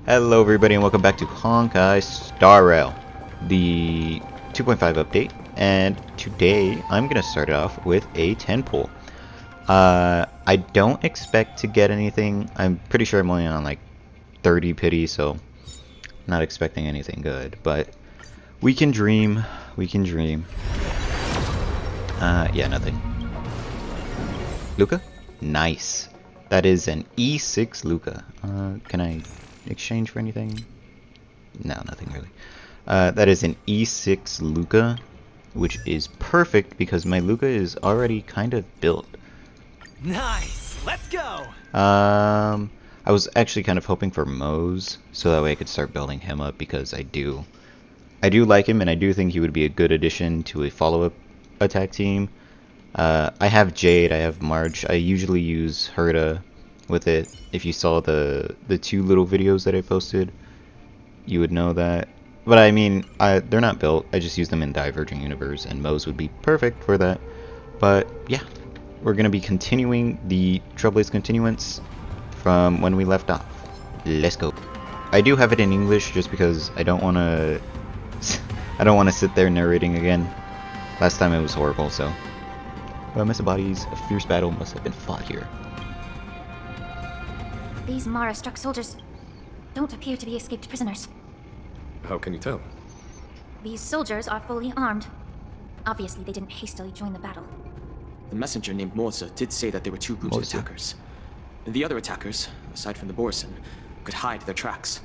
Hello everybody and welcome back to Honkai Star Rail, the 2.5 update, and today I'm going to start it off with a 10 pull. I don't expect to get anything. I'm pretty sure I'm only on like 30 pity, so I'm not expecting anything good, but we can dream, we can dream. Yeah, nothing. Luca? Nice. That is an E6 Luca. Can I exchange for anything? No, nothing really. That is an E6 Luca, which is perfect because my Luca is already kind of built. Nice! Let's go! I was actually kind of hoping for Mose, so that way I could start building him up because I do like him and I do think he would be a good addition to a follow-up attack team. I have Jade, I have March. I usually use Herta with it. If you saw the two little videos that I posted, you would know that. But I mean, they're not built. I just use them in Diverging Universe, and Mose would be perfect for that. But yeah, we're going to be continuing the Trailblaze continuance from when we left off. Let's go. I do have it in English just because I don't want to sit there narrating again. Last time it was horrible, so. Mr. Bodies, a fierce battle must have been fought here. These Mara-struck soldiers don't appear to be escaped prisoners. How can you tell? These soldiers are fully armed. Obviously, they didn't hastily join the battle. The messenger named Morza did say that there were two groups of attackers. The other attackers, aside from the Borison, could hide their tracks.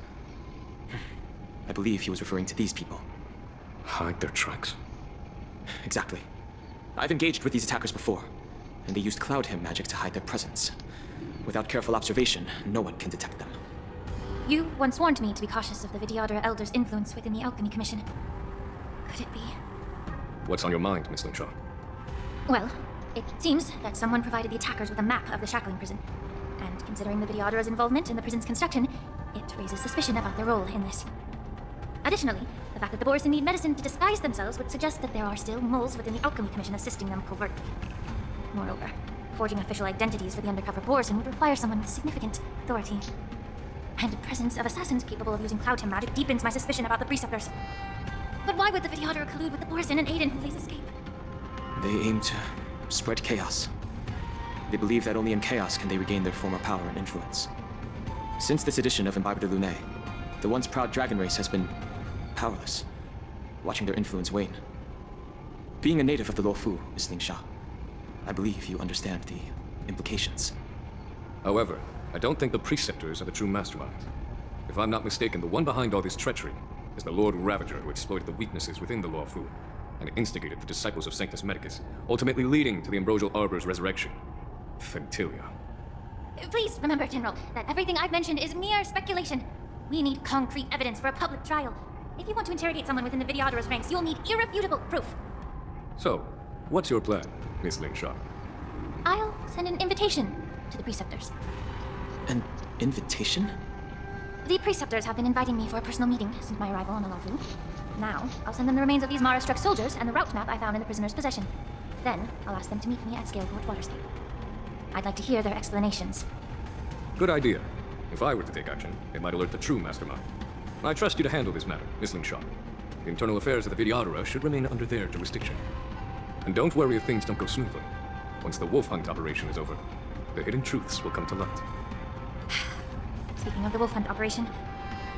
I believe he was referring to these people. Hide their tracks? Exactly. I've engaged with these attackers before, and they used Cloud Hymn magic to hide their presence. Without careful observation, no one can detect them. You once warned me to be cautious of the Vidyadhara Elder's influence within the Alchemy Commission. Could it be? What's on your mind, Miss Linshaw? Well, it seems that someone provided the attackers with a map of the shackling prison. And considering the Vidyadhara's involvement in the prison's construction, it raises suspicion about their role in this. Additionally, the fact that the Borison need medicine to disguise themselves would suggest that there are still moles within the Alchemy Commission assisting them covertly. Moreover, forging official identities for the undercover Borison would require someone with significant authority. And the presence of assassins capable of using Cloud Hymn magic deepens my suspicion about the Preceptors. But why would the Vidyadhara collude with the Borison and aid in Hulay's escape? They aim to spread chaos. They believe that only in chaos can they regain their former power and influence. Since this edition of Imbibe de Lune, the once proud dragon race has been powerless, watching their influence wane. Being a native of the Luofu, Miss Lingsha, I believe you understand the implications. However, I don't think the Preceptors are the true masterminds. If I'm not mistaken, the one behind all this treachery is the Lord Ravager who exploited the weaknesses within the Luofu and instigated the disciples of Sanctus Medicus, ultimately leading to the Ambrosial Arbor's resurrection. Fentilia. Please remember, General, that everything I've mentioned is mere speculation. We need concrete evidence for a public trial. If you want to interrogate someone within the Vidyadhara's ranks, you'll need irrefutable proof. So, what's your plan, Miss Linshaw? I'll send an invitation to the Preceptors. An invitation? The Preceptors have been inviting me for a personal meeting since my arrival on the Luofu. Now, I'll send them the remains of these Mara-struck soldiers and the route map I found in the prisoner's possession. Then, I'll ask them to meet me at Scaleport Waterscape. I'd like to hear their explanations. Good idea. If I were to take action, it might alert the true mastermind. I trust you to handle this matter, Miss Linshaw. The internal affairs of the Vidyadhara should remain under their jurisdiction. And don't worry if things don't go smoothly. Once the wolf hunt operation is over, the hidden truths will come to light. Speaking of the wolf hunt operation,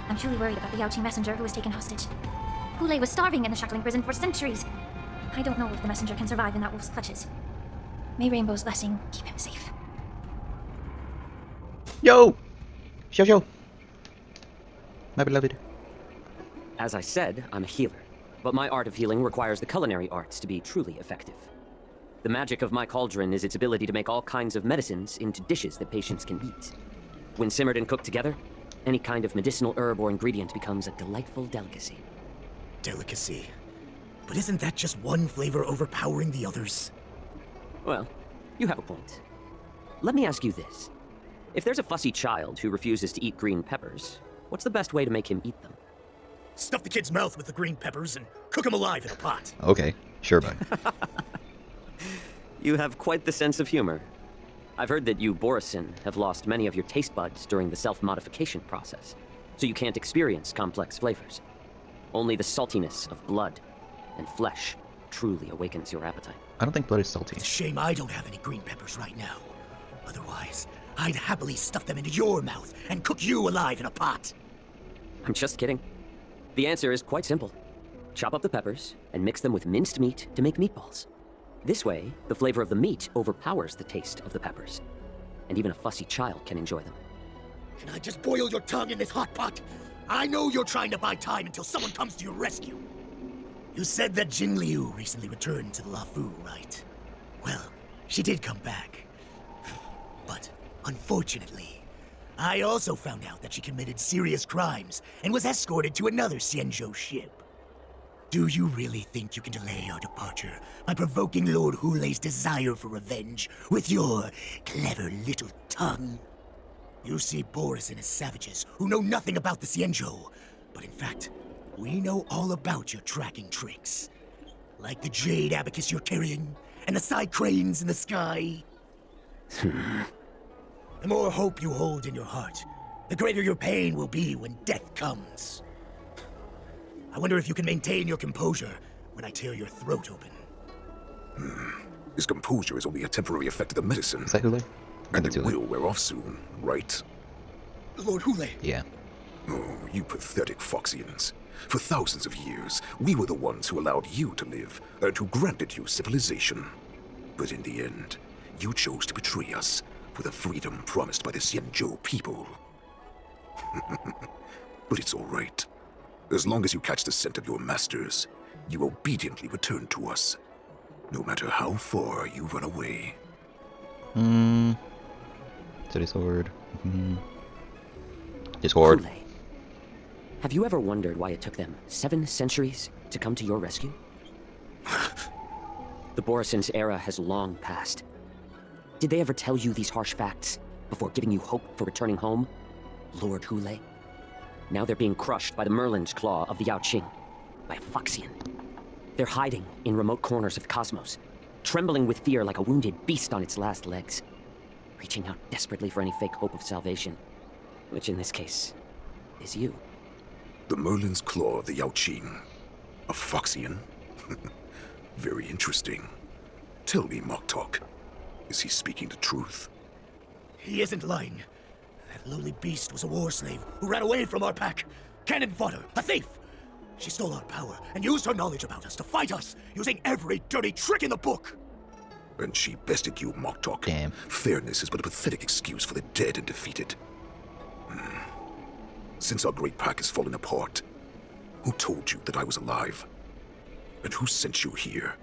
I'm truly worried about the Yaoqi messenger who was taken hostage. Hoolay was starving in the shackling prison for centuries. I don't know if the messenger can survive in that wolf's clutches. May Rainbow's blessing keep him safe. Yo! Xiao! My beloved. As I said, I'm a healer, but my art of healing requires the culinary arts to be truly effective. The magic of my cauldron is its ability to make all kinds of medicines into dishes that patients can eat. When simmered and cooked together, any kind of medicinal herb or ingredient becomes a delightful delicacy. Delicacy? But isn't that just one flavor overpowering the others? Well, you have a point. Let me ask you this. If there's a fussy child who refuses to eat green peppers, what's the best way to make him eat them? Stuff the kid's mouth with the green peppers and cook him alive in a pot. Okay, sure, bud. You have quite the sense of humor. I've heard that you, Borison, have lost many of your taste buds during the self-modification process. so you can't experience complex flavors. Only the saltiness of blood and flesh truly awakens your appetite. I don't think blood is salty. It's a shame I don't have any green peppers right now. Otherwise, I'd happily stuff them into your mouth and cook you alive in a pot. I'm just kidding. The answer is quite simple. Chop up the peppers and mix them with minced meat to make meatballs. This way, the flavor of the meat overpowers the taste of the peppers, and even a fussy child can enjoy them. Can I just boil your tongue in this hot pot? I know you're trying to buy time until someone comes to your rescue. You said that Jin Liu recently returned to the Luofu, right? Well, she did come back. But, unfortunately, I also found out that she committed serious crimes and was escorted to another Xianzhou ship. Do you really think you can delay our departure by provoking Lord Hoolay's desire for revenge with your clever little tongue? You see Borison as savages who know nothing about the Xianzhou, but in fact, we know all about your tracking tricks. Like the jade abacus you're carrying, and the side cranes in the sky. The more hope you hold in your heart, the greater your pain will be when death comes. I wonder if you can maintain your composure when I tear your throat open. His composure is only a temporary effect of the medicine. Is that Hoolay? And it will wear off soon, right? Lord Hoolay. Yeah. Oh, you pathetic Foxians. For thousands of years, we were the ones who allowed you to live, and who granted you civilization. But in the end, you chose to betray us for the freedom promised by the Xianzhou people. But it's all right. As long as you catch the scent of your masters, you obediently return to us, no matter how far you run away. Discord. Discord. Hoolay. Have you ever wondered why it took them 7 centuries to come to your rescue? The Borison's era has long passed. Did they ever tell you these harsh facts before giving you hope for returning home, Lord Hoolay? Now they're being crushed by the Merlin's claw of the Yaoqing, by a Foxian. They're hiding in remote corners of the cosmos, trembling with fear like a wounded beast on its last legs, reaching out desperately for any fake hope of salvation, which in this case is you. The Merlin's claw of the Yaoqing. A Foxian? Very interesting. Tell me, Moktok, is he speaking the truth? He isn't lying. That lowly beast was a war slave who ran away from our pack. Cannon fodder, a thief! She stole our power and used her knowledge about us to fight us, using every dirty trick in the book! And she bested you, Moktok. Damn. Fairness is but a pathetic excuse for the dead and defeated. Since our great pack has fallen apart, who told you that I was alive? And who sent you here?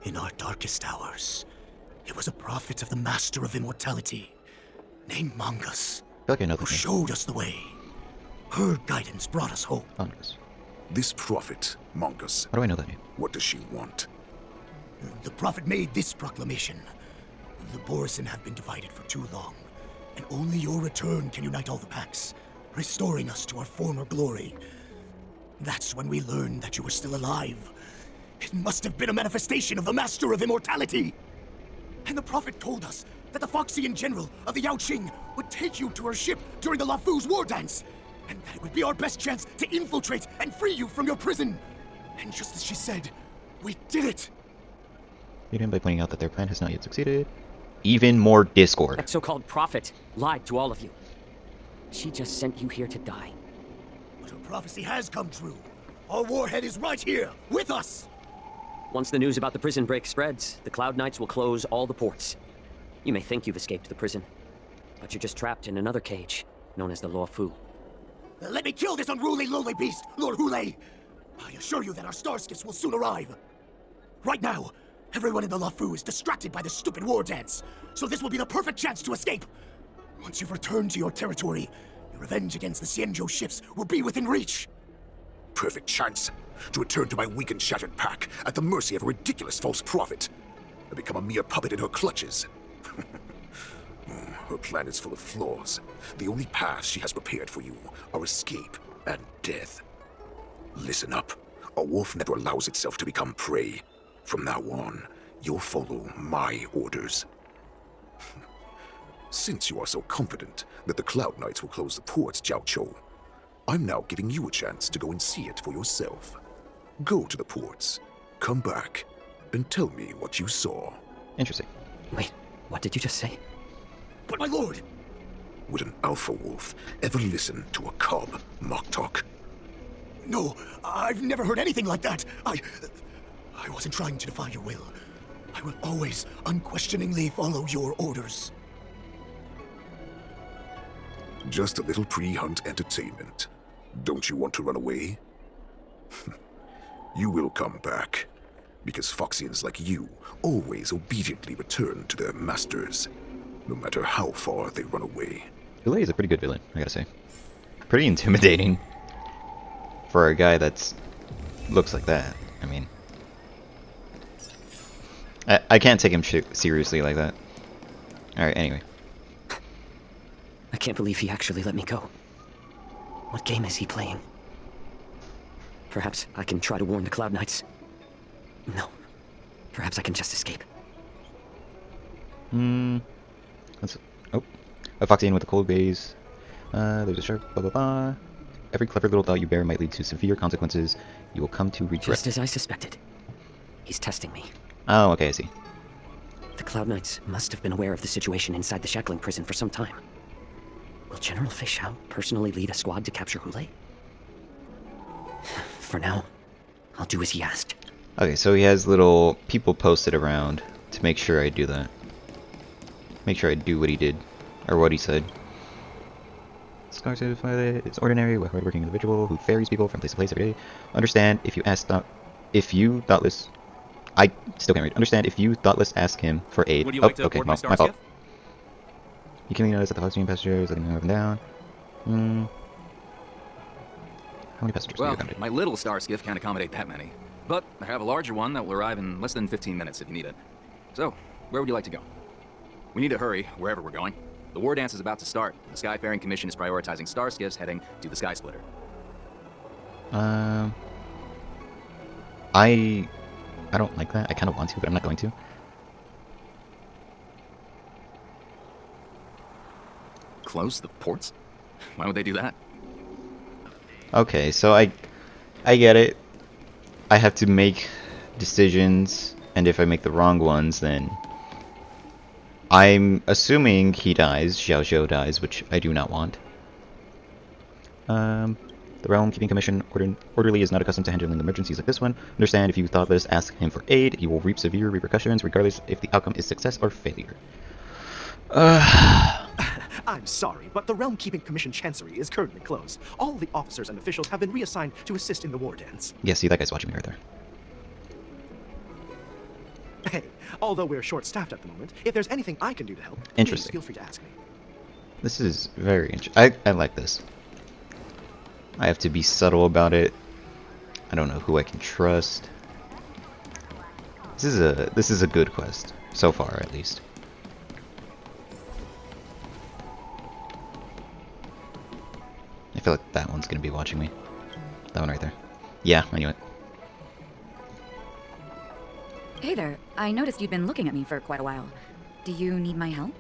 In our darkest hours, it was a prophet of the Master of Immortality, named Mongus, I feel like I know who the name. showed us the way. Her guidance brought us hope. Hongus. This prophet, Mongus, How do I know that name? what does she want? The prophet made this proclamation. The Borison have been divided for too long, and only your return can unite all the packs, restoring us to our former glory. That's when we learned that you were still alive. It must have been a manifestation of the Master of Immortality. And the prophet told us that the Foxian general of the Yaoqing would take you to her ship during the Luofu's war dance, and that it would be our best chance to infiltrate and free you from your prison. And just as she said, we did it. You did by pointing out that their plan has not yet succeeded. Even more Discord. That so-called prophet lied to all of you. She just sent you here to die. But her prophecy has come true. Our warhead is right here, with us! Once the news about the prison break spreads, the Cloud Knights will close all the ports. You may think you've escaped the prison, but you're just trapped in another cage, known as the Luofu. Let me kill this unruly, lowly beast, Lord Hoolay! I assure you that our star skiffs will soon arrive. Right now, everyone in the Luofu is distracted by the stupid war dance, so this will be the perfect chance to escape. Once you've returned to your territory, your revenge against the Xianzhou ships will be within reach. Perfect chance to return to my weak and shattered pack at the mercy of a ridiculous false prophet and become a mere puppet in her clutches. Her plan is full of flaws. The only paths she has prepared for you are escape and death. Listen up. A wolf never allows itself to become prey. From now on, you'll follow my orders. Since you are so confident that the Cloud Knights will close the ports, Jiao Chou, I'm now giving you a chance to go and see it for yourself. Go to the ports, come back, and tell me what you saw. Interesting. Wait, what did you just say? But my lord! Would an alpha wolf ever listen to a cub, Moktok? No, I've never heard anything like that. I wasn't trying to defy your will. I will always unquestioningly follow your orders. Just a little pre-hunt entertainment. Don't you want to run away? You will come back, because Foxians like you always obediently return to their masters, no matter how far they run away. Hoolay is a pretty good villain, I gotta say. Pretty intimidating for a guy that's looks like that. I mean, I can't take him seriously like that. Alright, anyway. I can't believe he actually let me go. What game is he playing? Perhaps I can try to warn the Cloud Knights. No. Perhaps I can just escape. Let's... Oh. A Foxian with a cold gaze. There's a shark, blah blah blah. Every clever little thought you bear might lead to severe consequences. You will come to regret. Just as I suspected. He's testing me. Oh, okay, I see. The Cloud Knights must have been aware of the situation inside the shackling prison for some time. Will General Fei Xiao personally lead a squad to capture Hoolay? For now, I'll do as he asked. Okay, so he has little people posted around to make sure I do that. Make sure I do what he did. Or what he said. Scar certified it's ordinary, a hardworking individual who ferries people from place to place every day. Understand if you thoughtless I still can't read. Understand if you thoughtless ask him for aid. Would you like to okay, board my my fault. skiff? You can notice that the Foxian passengers letting them up and down. How many passengers do you Well, Well, my little star skiff can't accommodate that many. But I have a larger one that will arrive in less than 15 minutes if you need it. So, where would you like to go? We need to hurry, wherever we're going. The war dance is about to start. The Skyfaring Commission is prioritizing star skiffs heading to the Sky Splitter. I don't like that. I kind of want to, but I'm not going to. Close the ports? Why would they do that? Okay, so I get it. I have to make decisions, and if I make the wrong ones, then I'm assuming he dies. Xiao Zhou dies, which I do not want. The Realm Keeping Commission orderly is not accustomed to handling emergencies like this one. Understand if you thoughtless ask him for aid, he will reap severe repercussions, regardless if the outcome is success or failure. I'm sorry, but the Realm Keeping Commission Chancery is currently closed. All the officers and officials have been reassigned to assist in the war dance. Yeah, see, that guy's watching me right there. Hey, although we're short-staffed at the moment, if there's anything I can do to help, please Interesting. feel free to ask me. This is very interesting. I like this. I have to be subtle about it. I don't know who I can trust. This is a good quest so far, at least. I feel like that one's gonna be watching me. That one right there. Yeah, I knew it. Hey there, I noticed you'd been looking at me for quite a while. Do you need my help?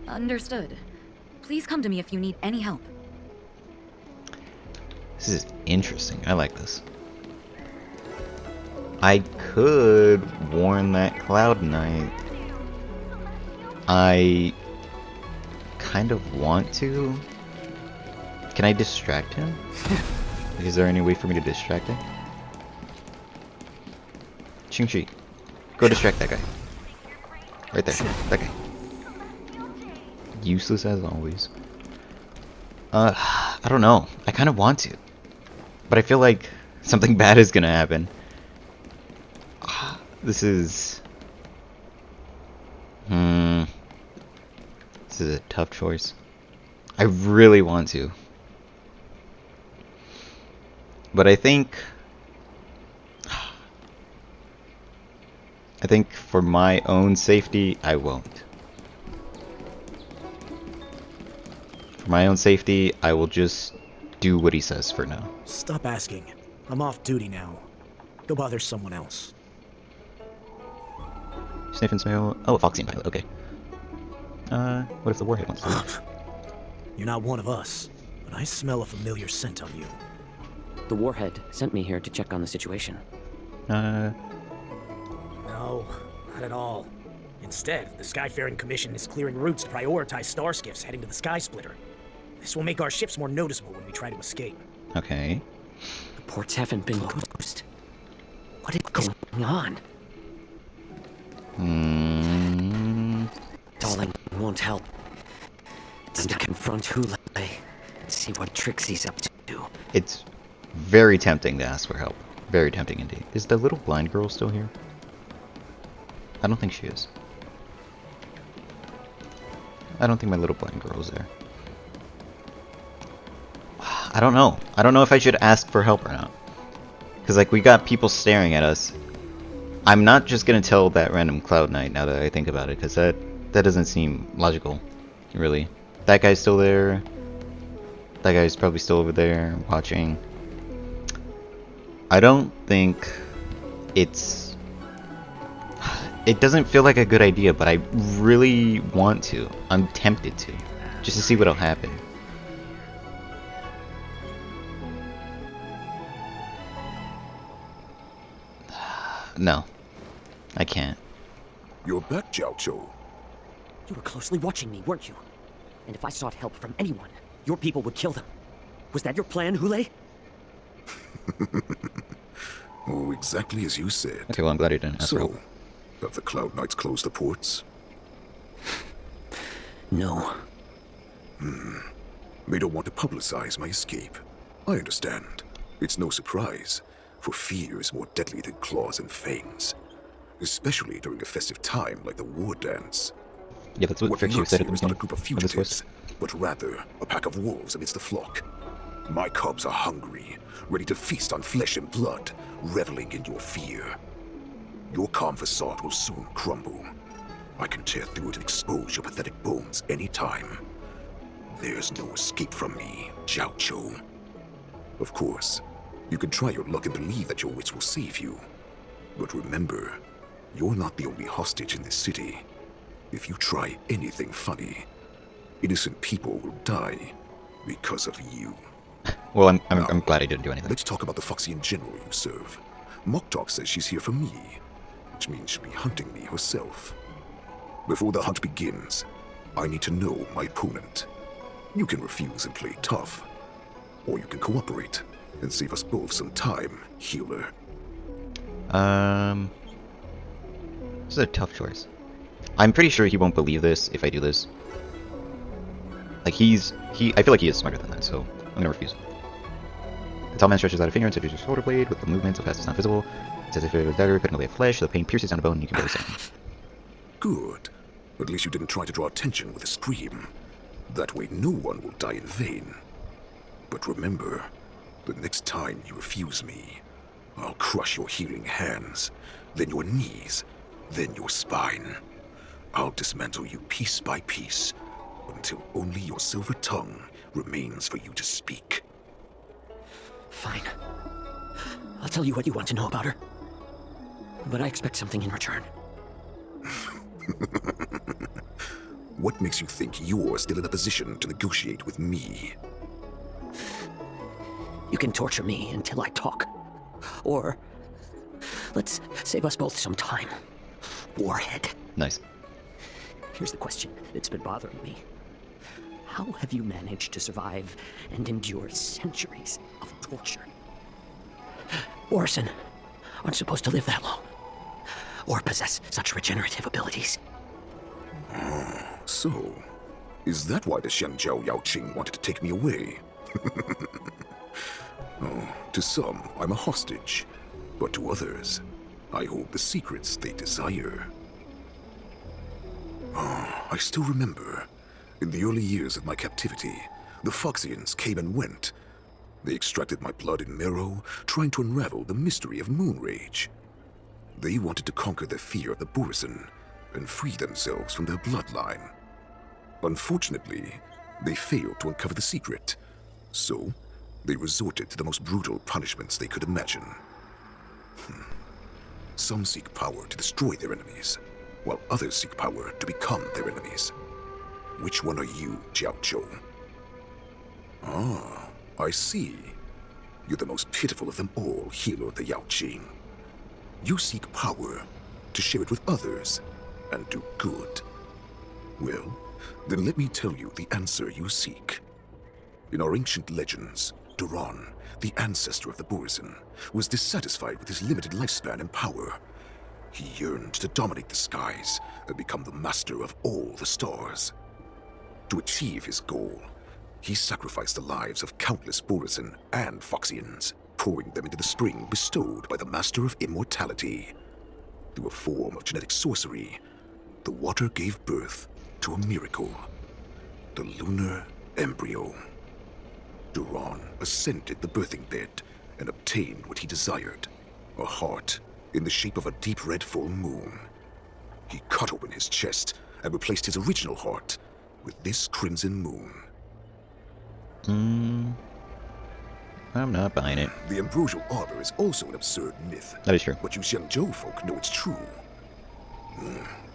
Understood. Please come to me if you need any help. This is interesting. I like this. I could warn that Cloud Knight. I kind of want to. Can I distract him? Is there any way for me to distract him? Ching-Chi, go distract that guy. Right there, that guy. Useless as always. I don't know. I kind of want to. But I feel like something bad is gonna happen. This is... This is a tough choice. I really want to. But I think for my own safety, I won't. For my own safety, I will just do what he says for now. Stop asking. I'm off duty now. Go bother someone else. Sniff and smell. Oh, a Foxian pilot. Okay. What if the warhead wants to? You're not one of us, but I smell a familiar scent on you. The Warhead sent me here to check on the situation. No, not at all. Instead, the Skyfaring Commission is clearing routes to prioritize star skiffs heading to the Sky Splitter. This will make our ships more noticeable when we try to escape. Okay. The ports haven't been closed. What is going on? Stalling won't help. It's to confront Hoolay and see what tricks he's up to. It's very tempting to ask for help. Very tempting indeed. Is the little blind girl still here? I don't think she is. I don't think my little blind girl is there. I don't know. I don't know if I should ask for help or not. Because, like, we got people staring at us. I'm not just going to tell that random Cloud Knight now that I think about it, because that doesn't seem logical, really. That guy's still there. That guy's probably still over there watching. I don't think it's... It doesn't feel like a good idea, but I really want to. I'm tempted to. Just to see what'll happen. No. I can't. You're back, Jiao Zhou. You were closely watching me, weren't you? And if I sought help from anyone, your people would kill them. Was that your plan, Hoolay? Oh, exactly as you said. Okay, well, I'm glad you didn't ask for help. So, have the Cloud Knights closed the ports? No. They don't want to publicize my escape. I understand. It's no surprise, for fear is more deadly than claws and fangs. Especially during a festive time like the war dance. Yeah, that's what Frick lurks said at the here is not a beginning group of of this fugitives, but rather a pack of wolves amidst the flock. My cubs are hungry, ready to feast on flesh and blood, reveling in your fear. Your calm facade will soon crumble. I can tear through it and expose your pathetic bones any time. There's no escape from me, Jiao Zhou. Of course, you can try your luck and believe that your wits will save you. But remember, you're not the only hostage in this city. If you try anything funny, innocent people will die because of you. Well, I'm glad I didn't do anything. Let's talk about the Foxian general you serve. Moktok says she's here for me, which means she'll be hunting me herself. Before the hunt begins, I need to know my opponent. You can refuse and play tough, or you can cooperate and save us both some time, healer. This is a tough choice. I'm pretty sure he won't believe this if I do this. Like, I feel like he is smarter than that, so I'm gonna refuse. The tall man stretches out a finger and subdues his shoulder blade with the movement so fast it's not visible. It's as if it was dagger cutting away at flesh, the pain pierces down to bone and you can barely see it. Good. At least you didn't try to draw attention with a scream. That way no one will die in vain. But remember, the next time you refuse me, I'll crush your healing hands, then your knees, then your spine. I'll dismantle you piece by piece, until only your silver tongue remains for you to speak. Fine. I'll tell you what you want to know about her. But I expect something in return. What makes you think you're still in a position to negotiate with me? You can torture me until I talk. Or let's save us both some time. Warhead. Nice. Here's the question that's been bothering me. How have you managed to survive and endure centuries of torture? Borison aren't supposed to live that long, or possess such regenerative abilities. So, is that why the Xianjiao Yaoqing wanted to take me away? Oh, to some, I'm a hostage, but to others, I hold the secrets they desire. I still remember, in the early years of my captivity, the Foxians came and went. They extracted my blood and marrow, trying to unravel the mystery of moon rage. They wanted to conquer the fear of the Borison and free themselves from their bloodline. Unfortunately, they failed to uncover the secret, so they resorted to the most brutal punishments they could imagine. Some seek power to destroy their enemies, while others seek power to become their enemies. Which one are you, Jiao Zhou? Ah, I see. You're the most pitiful of them all, Healer the Yao Qing. You seek power to share it with others and do good. Well, then let me tell you the answer you seek. In our ancient legends, Duran, the ancestor of the Borison, was dissatisfied with his limited lifespan and power. He yearned to dominate the skies and become the master of all the stars. To achieve his goal, he sacrificed the lives of countless Borison and Foxians, pouring them into the spring bestowed by the Master of Immortality. Through a form of genetic sorcery, the water gave birth to a miracle, the lunar embryo. Duran ascended the birthing bed and obtained what he desired, a heart in the shape of a deep red full moon. He cut open his chest and replaced his original heart with this crimson moon. I'm not buying it. The ambrosial arbor is also an absurd myth. That is true. But you Xiangzhou folk know it's true.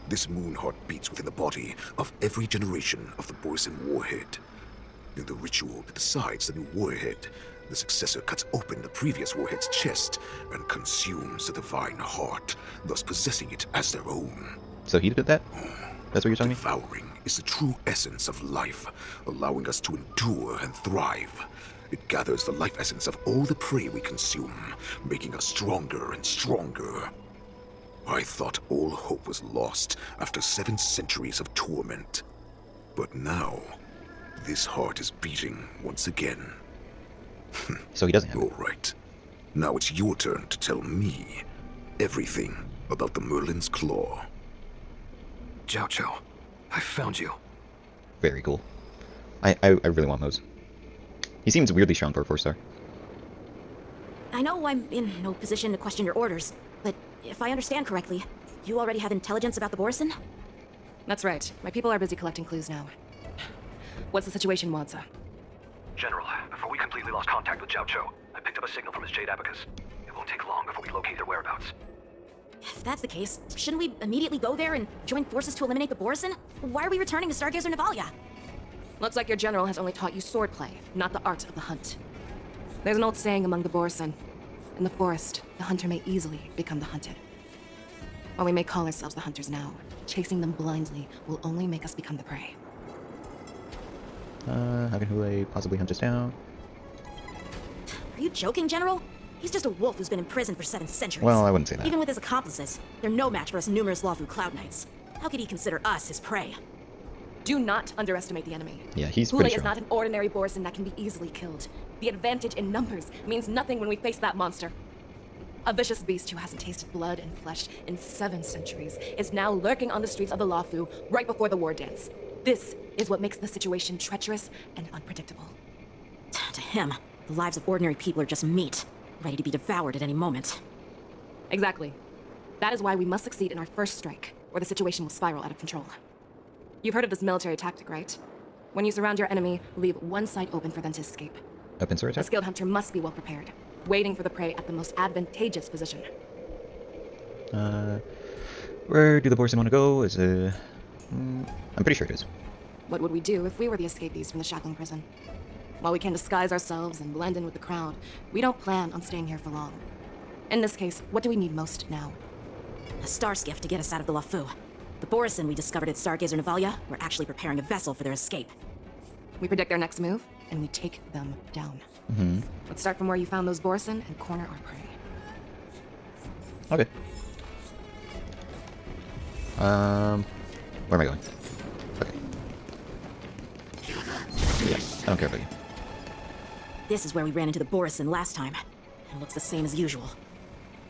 This moon heart beats within the body of every generation of the Borison warhead. In the ritual that decides the new warhead, the successor cuts open the previous warhead's chest and consumes the divine heart, thus possessing it as their own. So he did that? That's what you're telling me? Devouring is the true essence of life, allowing us to endure and thrive. It gathers the life essence of all the prey we consume, making us stronger and stronger. I thought all hope was lost after 7 centuries of torment. But now, this heart is beating once again. So he doesn't have it. All right. Now it's your turn to tell me everything about the Merlin's Claw. Jiao Zhou, I found you. Very cool. I really want those. He seems weirdly strong for a 4-star. I know I'm in no position to question your orders, but if I understand correctly, you already have intelligence about the Borison? That's right. My people are busy collecting clues now. What's the situation, Wadza? General, before we completely lost contact with Jiao Zhou, I picked up a signal from his Jade Abacus. It won't take long before we locate their whereabouts. If that's the case, shouldn't we immediately go there and join forces to eliminate the Borison? Why are we returning to Stargazer Navalia? Looks like your general has only taught you swordplay, not the art of the hunt. There's an old saying among the Borison. In the forest, the hunter may easily become the hunted. While we may call ourselves the hunters now, chasing them blindly will only make us become the prey. How can Hoolay possibly hunt us down? Are you joking, General? He's just a wolf who's been in prison for 7 centuries. Well, I wouldn't say that. Even with his accomplices, they're no match for us numerous Lawfu Cloud Knights. How could he consider us his prey? Do not underestimate the enemy. Yeah, he's Hoolay pretty is strong. not an ordinary Borison that can be easily killed. The advantage in numbers means nothing when we face that monster. A vicious beast who hasn't tasted blood and flesh in 7 centuries is now lurking on the streets of the Lawfu right before the war dance. This is what makes the situation treacherous and unpredictable. To him, the lives of ordinary people are just meat, ready to be devoured at any moment. Exactly. That is why we must succeed in our first strike, or the situation will spiral out of control. You've heard of this military tactic, right? When you surround your enemy, leave one side open for them to escape. Open sword A attack? skilled hunter must be well prepared, waiting for the prey at the most advantageous position. Where do the Borison want to go? I'm pretty sure it is. What would we do if we were the escapees from the shackling prison? While we can disguise ourselves and blend in with the crowd, we don't plan on staying here for long. In this case, what do we need most now? A star skiff to get us out of the Lawfu. The Borison we discovered at Stargazer Navalia were actually preparing a vessel for their escape. We predict their next move, and we take them down. Let's start from where you found those Borison and corner our prey. Okay. Where am I going? Okay. Yeah, I don't care about you. This is where we ran into the Borison last time. It looks the same as usual.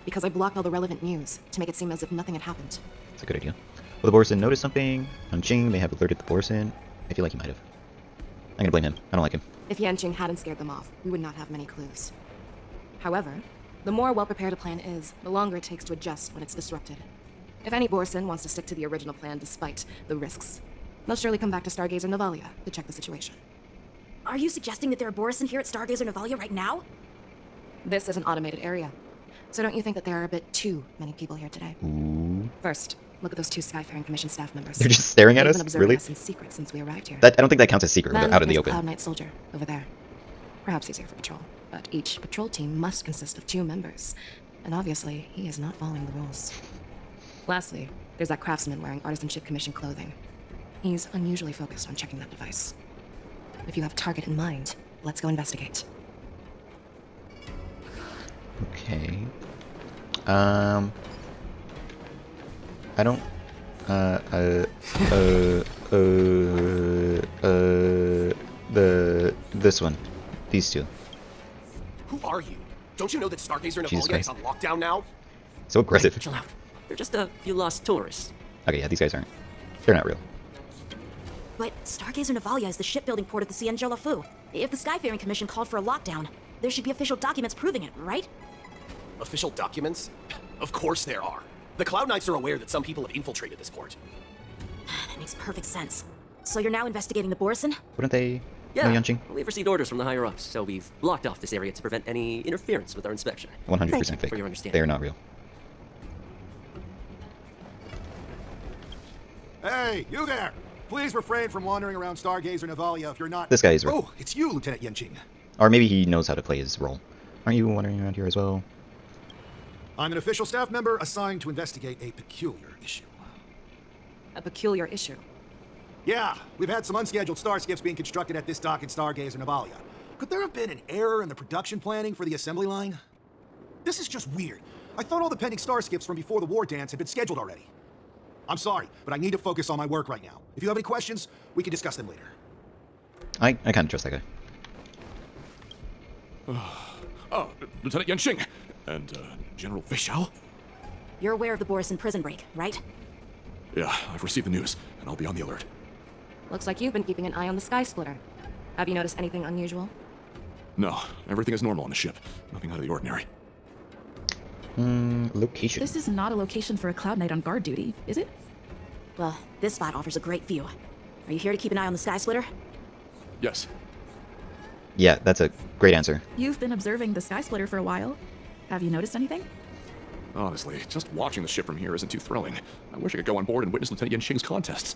Because I blocked all the relevant news to make it seem as if nothing had happened. It's a good idea. Will the Borison notice something? Jing may have alerted the Borison. I feel like he might have. I'm gonna blame him. I don't like him. If Yanqing hadn't scared them off, we would not have many clues. However, the more well-prepared a plan is, the longer it takes to adjust when it's disrupted. If any Borison wants to stick to the original plan despite the risks, they'll surely come back to Stargazer Navalia to check the situation. Are you suggesting that there are Borison here at Stargazer Navalia right now? This is an automated area, so don't you think that there are a bit too many people here today? Ooh. First, look at those 2 Skyfaring Commission staff members. They're just staring at They've us? been observing Really? us in secret since we arrived here. I don't think that counts as secret. They're Then out in the there's a open. Cloud Knight soldier over there. Perhaps easier for patrol, but each patrol team must consist of 2 members. And obviously, he is not following the rules. Lastly, there's that craftsman wearing Artisanship Commission clothing. He's unusually focused on checking that device. If you have a target in mind, let's go investigate. Okay. I don't. This one. These two. Who are you? Don't you know that Stargazer and Jesus Evolia is Christ. on lockdown now? So aggressive. Chill out. They're just a few lost tourists. Okay, yeah, these guys aren't. They're not real. But Stargazer Navalia is the shipbuilding port of the Cienjo Lafu. If the Skyfaring Commission called for a lockdown, there should be official documents proving it, right? Official documents? Of course there are. The Cloud Knights are aware that some people have infiltrated this port. That makes perfect sense. So you're now investigating the Borison? Wouldn't they? Yeah, No, Yanqing? we've received orders from the higher-ups, so we've blocked off this area to prevent any interference with our inspection. 100% Thank you fake. for your understanding. They are not real. Hey, you there! Please refrain from wandering around Stargazer Navalia if you're not... This guy is real. Oh, it's you, Lieutenant Yanqing. Or maybe he knows how to play his role. Aren't you wandering around here as well? I'm an official staff member assigned to investigate a peculiar issue. A peculiar issue. Yeah, we've had some unscheduled starships being constructed at this dock in Stargazer Navalia. Could there have been an error in the production planning for the assembly line? This is just weird. I thought all the pending starships from before the war dance had been scheduled already. I'm sorry, but I need to focus on my work right now. If you have any questions, we can discuss them later. I kind of trust that guy. Lieutenant Yanqing and General Vishal? You're aware of the Borison prison break, right? Yeah, I've received the news, and I'll be on the alert. Looks like you've been keeping an eye on the Sky Splitter. Have you noticed anything unusual? No, everything is normal on the ship. Nothing out of the ordinary. Location. This is not a location for a Cloud Knight on guard duty, is it? Well, this spot offers a great view. Are you here to keep an eye on the Sky Splitter? Yes. Yeah, that's a great answer. You've been observing the Sky Splitter for a while. Have you noticed anything? Honestly, just watching the ship from here isn't too thrilling. I wish I could go on board and witness Lieutenant Yanqing's contests.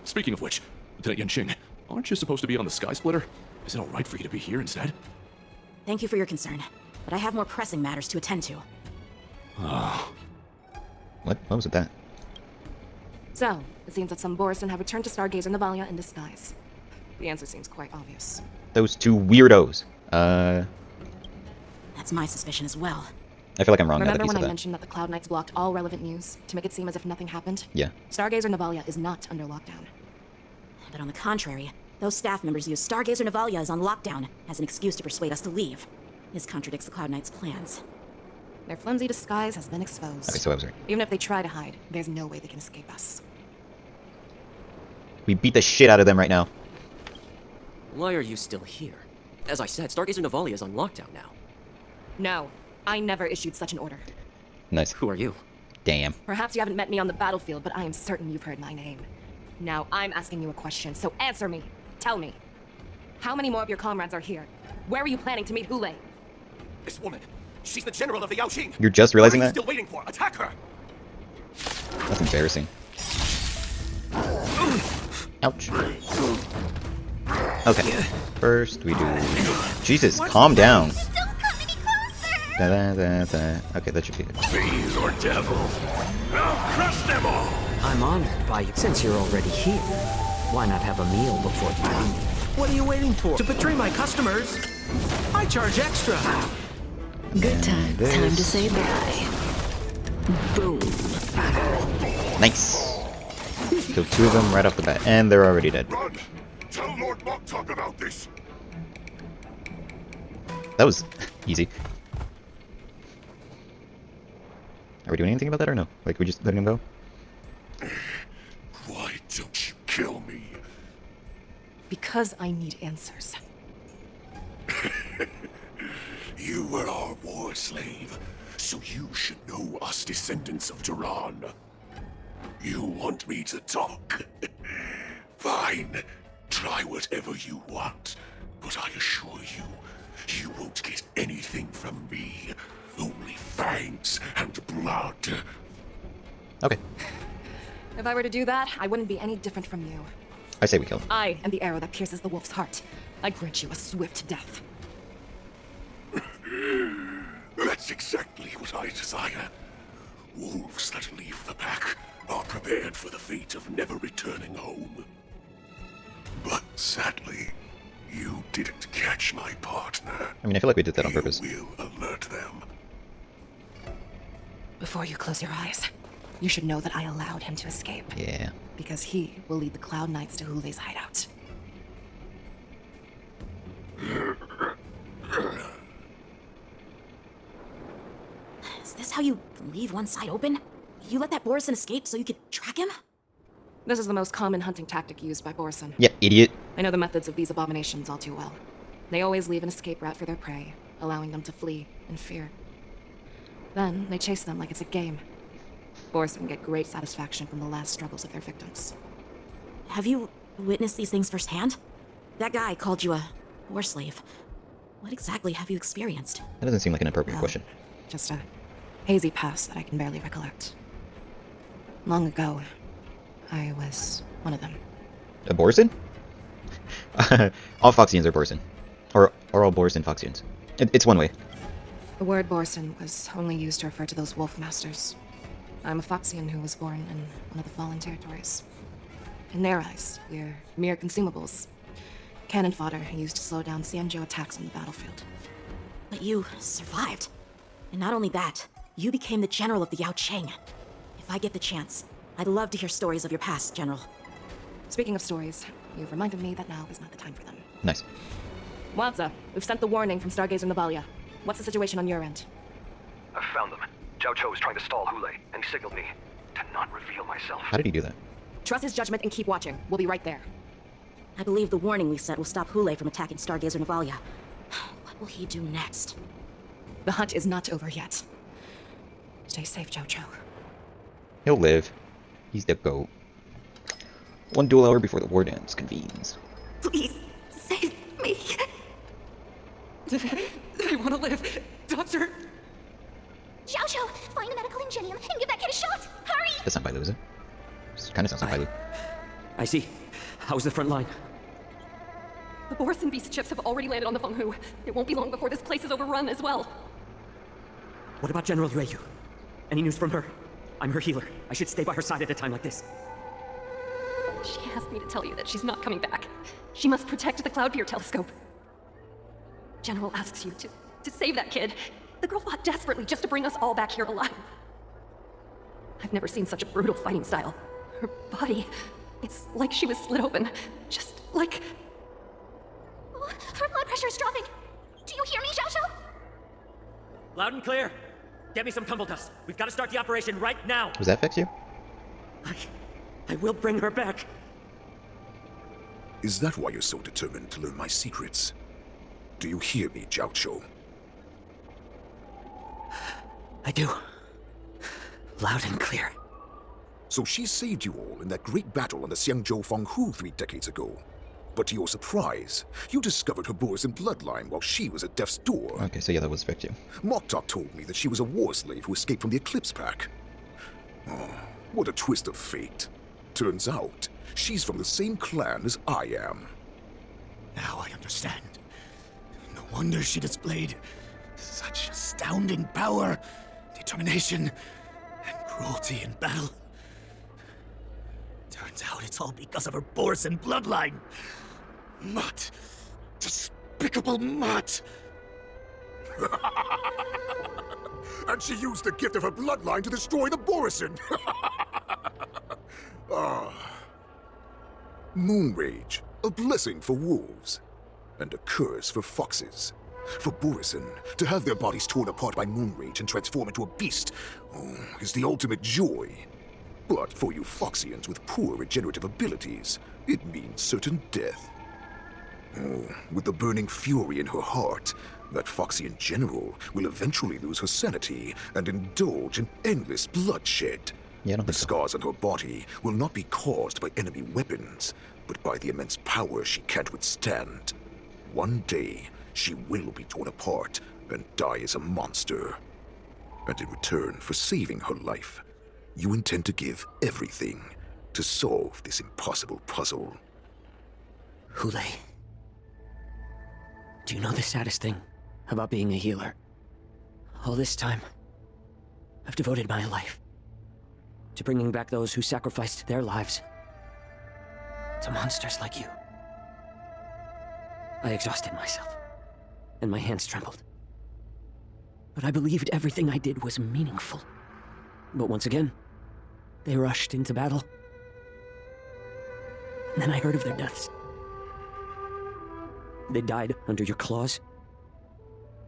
Speaking of which, Lieutenant Yanqing, aren't you supposed to be on the Sky Splitter? Is it alright for you to be here instead? Thank you for your concern, but I have more pressing matters to attend to. What was with that? So, it seems that some Borison have returned to Stargazer Navalia in disguise. The answer seems quite obvious. Those two weirdos. That's my suspicion as well. I feel like I'm wrong. Remember now that when I you said mentioned that the Cloud Knights blocked all relevant news to make it seem as if nothing happened? Yeah. Stargazer Navalia is not under lockdown. But on the contrary, those staff members use Stargazer Navalia is on lockdown as an excuse to persuade us to leave. This contradicts the Cloud Knights' plans. Their flimsy disguise has been exposed. Okay, so I was right. Even if they try to hide, there's no way they can escape us. We beat the shit out of them right now. Why are you still here? As I said, Stargazer Navalia is on lockdown now. No, I never issued such an order. Nice. Who are you? Damn. Perhaps you haven't met me on the battlefield, but I am certain you've heard my name. Now, I'm asking you a question, so answer me. Tell me. How many more of your comrades are here? Where are you planning to meet Hoolay? This woman, she's the general of the Yaoqing. You're just realizing What are you that? still waiting for? Attack her! That's embarrassing. Ouch. Okay. First we do... Jesus, calm down. Okay, that should be good. Fiend or devil, I'll crush them all! I'm honored by you. Since you're already here, why not have a meal before you leave? What are you waiting for? To betray my customers? I charge extra. Good time. Time to say bye. Boom. Nice. Kill two of them right off the bat, and they're already dead. Run! Tell Lord Moktok about this! That was easy. Are we doing anything about that or no? Like, we just letting him go? Why don't you kill me? Because I need answers. You were our war slave, so you should know us descendants of Duran. You want me to talk? Fine. Try whatever you want, but I assure you, you won't get anything from me. Only fangs and blood. Okay. If I were to do that, I wouldn't be any different from you. I say we kill him. I am the arrow that pierces the wolf's heart. I grant you a swift death. That's exactly what I desire. Wolves that leave the pack are prepared for the fate of never returning home. But sadly, you didn't catch my partner. I mean, I feel like we did that on purpose. You will alert them. Before you close your eyes, you should know that I allowed him to escape. Yeah. Because he will lead the Cloud Knights to Hoolay's hideout. Is this how you leave one side open? You let that Borison escape so you could track him? This is the most common hunting tactic used by Borison. Yeah, idiot. I know the methods of these abominations all too well. They always leave an escape route for their prey, allowing them to flee in fear. Then they chase them like it's a game. Borison get great satisfaction from the last struggles of their victims. Have you witnessed these things firsthand? That guy called you a war slave. What exactly have you experienced? That doesn't seem like an appropriate question. Just a hazy past that I can barely recollect. Long ago, I was one of them. A Borison? All Foxians are Borison. Or all Borison Foxians. It's one way. The word Borison was only used to refer to those wolf masters. I'm a Foxian who was born in one of the fallen territories. In their eyes, we're mere consumables. Cannon fodder used to slow down Xianzhou attacks on the battlefield. But you survived. And not only that, you became the general of the Yao Cheng. If I get the chance, I'd love to hear stories of your past, General. Speaking of stories, you've reminded me that now is not the time for them. Nice. Wadza, we've sent the warning from Stargazer Navalia. What's the situation on your end? I've found them. Zhao Cho is trying to stall Hoolay, and he signaled me to not reveal myself. How did he do that? Trust his judgment and keep watching. We'll be right there. I believe the warning we sent will stop Hoolay from attacking Stargazer Navalia. What will he do next? The hunt is not over yet. Stay safe, Zhao Cho. He'll live. He's the GOAT. One duel hour before the war dance convenes. Please, save me. I want to live. Doctor! Xiao Xiao, find a medical ingenium and give that kid a shot! Hurry! That's not Bailu, is it? This kind of sounds like Bailu. I see. How's the front line? The Borison beast ships have already landed on the Fenghu. It won't be long before this place is overrun as well. What about General Ryu? Any news from her? I'm her healer. I should stay by her side at a time like this. She asked me to tell you that she's not coming back. She must protect the Cloudpeer telescope. General asks you to save that kid. The girl fought desperately just to bring us all back here alive. I've never seen such a brutal fighting style. Her body, it's like she was slit open. Just like... Oh, her blood pressure is dropping. Do you hear me, Xiao Xiao? Loud and clear. Get me some tumble dust. We've got to start the operation right now. Does that fix you? I will bring her back. Is that why you're so determined to learn my secrets? Do you hear me, Zhao Cho? I do. Loud and clear. So she saved you all in that great battle on the Xiangzhou Fenghu 3 decades ago. But to your surprise, you discovered her Borison bloodline while she was at death's door. Okay, so yeah, that was fixed you. Moktok told me that she was a war slave who escaped from the Eclipse Pack. Oh, what a twist of fate. Turns out, she's from the same clan as I am. Now I understand. No wonder she displayed such astounding power, determination, and cruelty in battle. Turns out it's all because of her Borison bloodline. Mutt. Despicable Mutt. And she used the gift of her bloodline to destroy the Borison. Moonrage, a blessing for wolves, and a curse for foxes. For Borison, to have their bodies torn apart by Moonrage and transform into a beast, is the ultimate joy. But for you Foxians with poor regenerative abilities, it means certain death. With the burning fury in her heart, that Foxian general will eventually lose her sanity and indulge in endless bloodshed. The scars on her body will not be caused by enemy weapons, but by the immense power she can't withstand. One day, she will be torn apart and die as a monster. And in return for saving her life, you intend to give everything to solve this impossible puzzle. Hoolay. Do you know the saddest thing about being a healer? All this time, I've devoted my life to bringing back those who sacrificed their lives to monsters like you. I exhausted myself, and my hands trembled. But I believed everything I did was meaningful. But once again, they rushed into battle. And then I heard of their deaths. They died under your claws,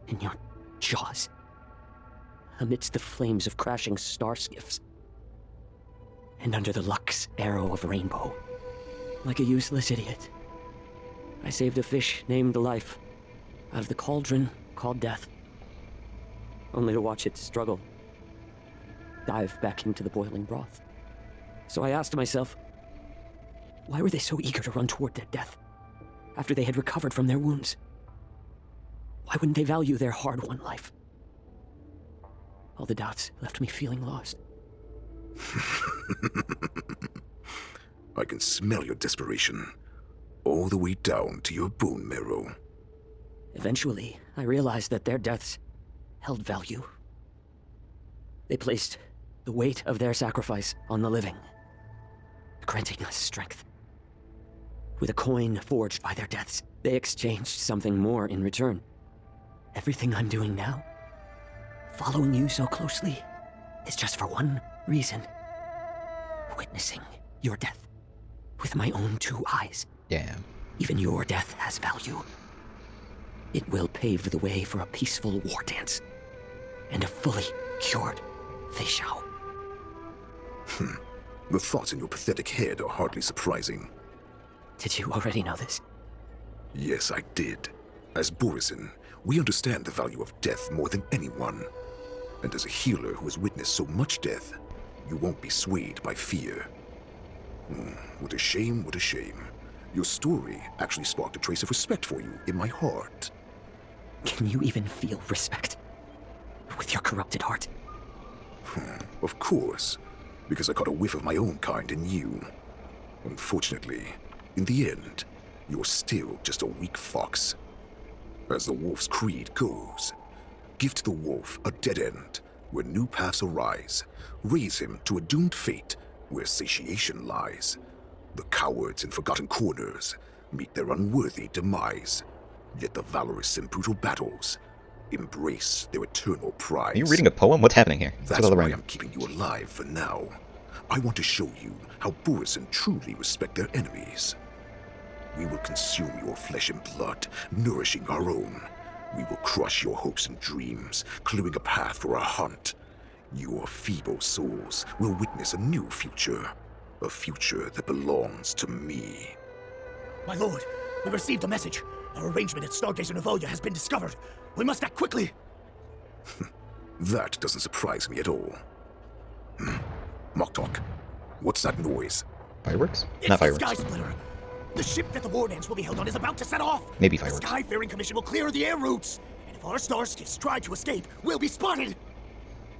in your jaws, amidst the flames of crashing star skiffs, and under the Luck's arrow of rainbow. Like a useless idiot, I saved a fish named Life out of the cauldron called Death, only to watch it struggle, dive back into the boiling broth. So I asked myself, why were they so eager to run toward their death after they had recovered from their wounds? Why wouldn't they value their hard-won life? All the doubts left me feeling lost. I can smell your desperation, all the way down to your bone marrow. Eventually, I realized that their deaths held value. They placed the weight of their sacrifice on the living, granting us strength. With a coin forged by their deaths, they exchanged something more in return. Everything I'm doing now, following you so closely, is just for one reason: witnessing your death with my own 2 eyes. Damn. Even your death has value. It will pave the way for a peaceful war dance and a fully cured Feixiao. The thoughts in your pathetic head are hardly surprising. Did you already know this? Yes, I did. As Borison, we understand the value of death more than anyone. And as a healer who has witnessed so much death, you won't be swayed by fear. What a shame, what a shame. Your story actually sparked a trace of respect for you in my heart. Can you even feel respect with your corrupted heart? Of course, because I caught a whiff of my own kind in you. Unfortunately, in the end, you're still just a weak fox. As the wolf's creed goes, give to the wolf a dead end where new paths arise. Raise him to a doomed fate where satiation lies. The cowards in forgotten corners meet their unworthy demise. Yet the valorous in brutal battles embrace their eternal prize. Are you reading a poem? What's happening here? That's why I'm keeping you alive for now. I want to show you how Borison truly respect their enemies. We will consume your flesh and blood, nourishing our own. We will crush your hopes and dreams, clearing a path for our hunt. Your feeble souls will witness a new future. A future that belongs to me. My lord, we received a message. Our arrangement at Stargazer Navalia has been discovered. We must act quickly. That doesn't surprise me at all. Moktok, what's that noise? Fireworks? It's Not the fireworks. Sky Splitter. The ship that the war dance will be held on is about to set off. Maybe fireworks. The Skyfaring Commission will clear the air routes. And if our starskiffs try to escape, we'll be spotted.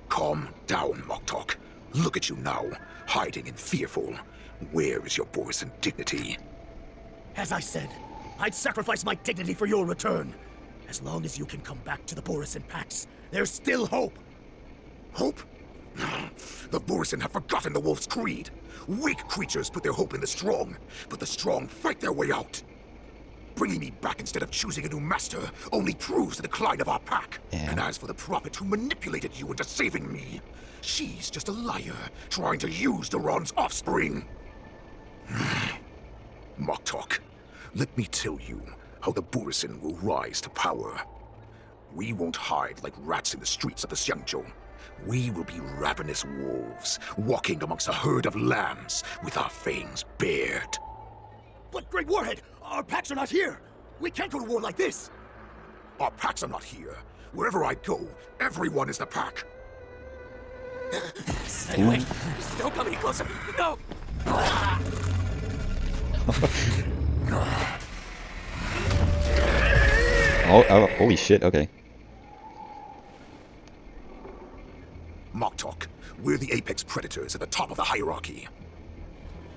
Calm down, Moktok. Look at you now, hiding and fearful. Where is your Borison dignity? As I said, I'd sacrifice my dignity for your return. As long as you can come back to the Borison Pax, there's still hope. Hope? The Borison have forgotten the wolf's creed. Weak creatures put their hope in the strong, but the strong fight their way out. Bringing me back instead of choosing a new master only proves the decline of our pack. Yeah. And as for the prophet who manipulated you into saving me, she's just a liar trying to use Duran's offspring. Moktok, let me tell you how the Borison will rise to power. We won't hide like rats in the streets of the Xiangzhou. We will be ravenous wolves, walking amongst a herd of lambs with our fangs bared. But Great Warhead, our packs are not here. We can't go to war like this. Our packs are not here. Wherever I go, everyone is the pack. Anyway, don't come any closer. No! Oh, holy shit, okay. Moktok, we're the apex predators at the top of the hierarchy.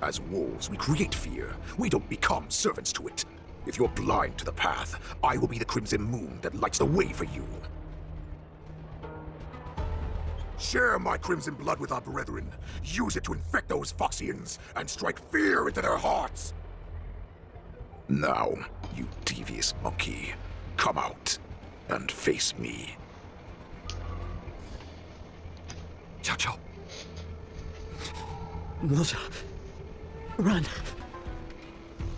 As wolves, we create fear. We don't become servants to it. If you're blind to the path, I will be the crimson moon that lights the way for you. Share my crimson blood with our brethren. Use it to infect those Foxians and strike fear into their hearts. Now, you devious monkey, come out and face me. Chow Chow. Milja. Run.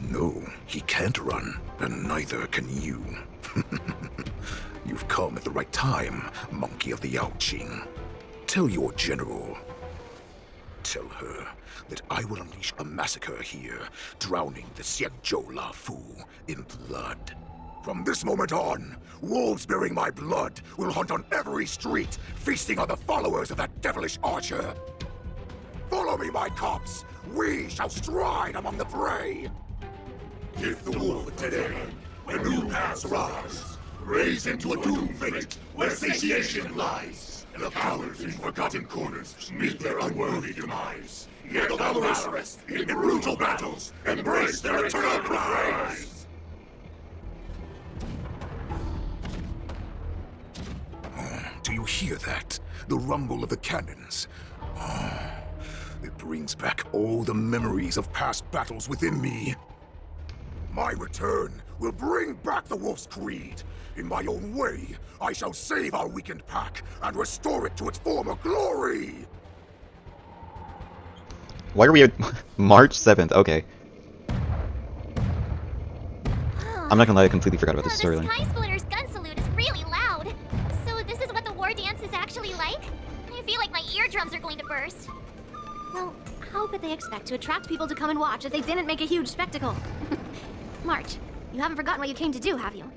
No, he can't run, and neither can you. You've come at the right time, monkey of the Yaoqing. Tell your general. Tell her that I will unleash a massacre here, drowning the Xianzhou Lafu in blood. From this moment on, wolves bearing my blood will hunt on every street, feasting on the followers of that devilish archer. Follow me, my cops. We shall stride among the prey. Give the wolf a dead end, where new paths rise. Raise him to a doomed fate, where satiation lies. The cowards in forgotten corners meet their unworthy demise. Yet the valorous, in brutal battles, embrace their eternal prize. Do you hear that? The rumble of the cannons. It brings back all the memories of past battles within me. My return will bring back the Wolf's Creed. In my own way, I shall save our weakened pack and restore it to its former glory! Why are we at March 7th? Okay. I'm not gonna lie, I completely forgot about this The storyline. Sky Splitter's gun salute is really loud. So this is what the war dance is actually like? I feel like my eardrums are going to burst. Well, how could they expect to attract people to come and watch if they didn't make a huge spectacle? March, you haven't forgotten what you came to do, have you?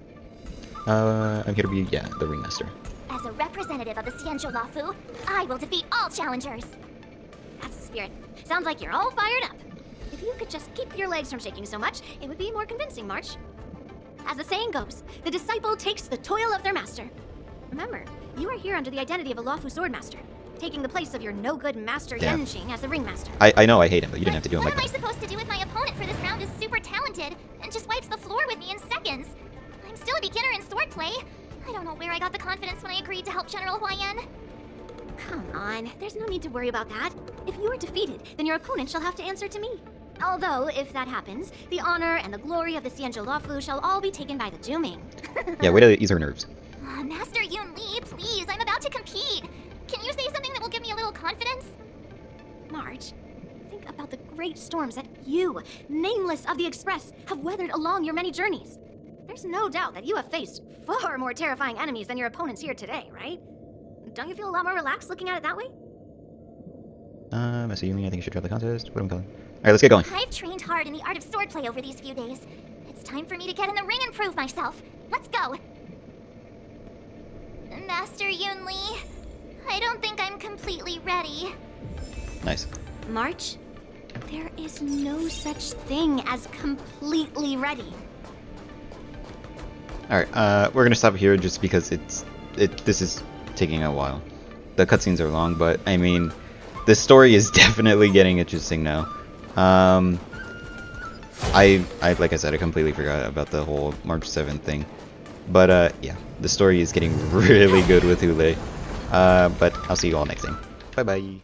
I'm here to be, yeah, the ringmaster. As a representative of the Xianzhou Lafu, I will defeat all challengers. That's the spirit. Sounds like you're all fired up. If you could just keep your legs from shaking so much, it would be more convincing, March. As the saying goes, the disciple takes the toil of their master. Remember, you are here under the identity of a Lafu swordmaster, taking the place of your no-good master Damn. Yenqing as the ringmaster. I know I hate him, but you didn't have to do him What like am I that. supposed to do if my opponent for this round is super talented and just wipes the floor with me in seconds? I'm still a beginner in swordplay. I don't know where I got the confidence when I agreed to help General Huayan. Come on, there's no need to worry about that. If you are defeated, then your opponent shall have to answer to me. Although, if that happens, the honor and the glory of the Xianzhou Lafu shall all be taken by the Juming. Yeah, way to ease her nerves. Master Yun Li, please, I'm about to compete. Can you say something that will give me a little confidence? March, think about the great storms that you, nameless of the Express, have weathered along your many journeys. There's no doubt that you have faced far more terrifying enemies than your opponents here today, right? Don't you feel a lot more relaxed looking at it that way? Master Yumi, I think you should drop the contest. What am I calling? Alright, let's get going. I've trained hard in the art of swordplay over these few days. It's time for me to get in the ring and prove myself. Let's go! Master Yun Li, I don't think I'm completely ready. Nice. March, there is no such thing as completely ready. Alright, we're gonna stop here just because this is taking a while. The cutscenes are long, but I mean, the story is definitely getting interesting now. I like I said, I completely forgot about the whole March 7th thing. But yeah, the story is getting really good with Hoolay. But I'll see you all next time. Bye bye.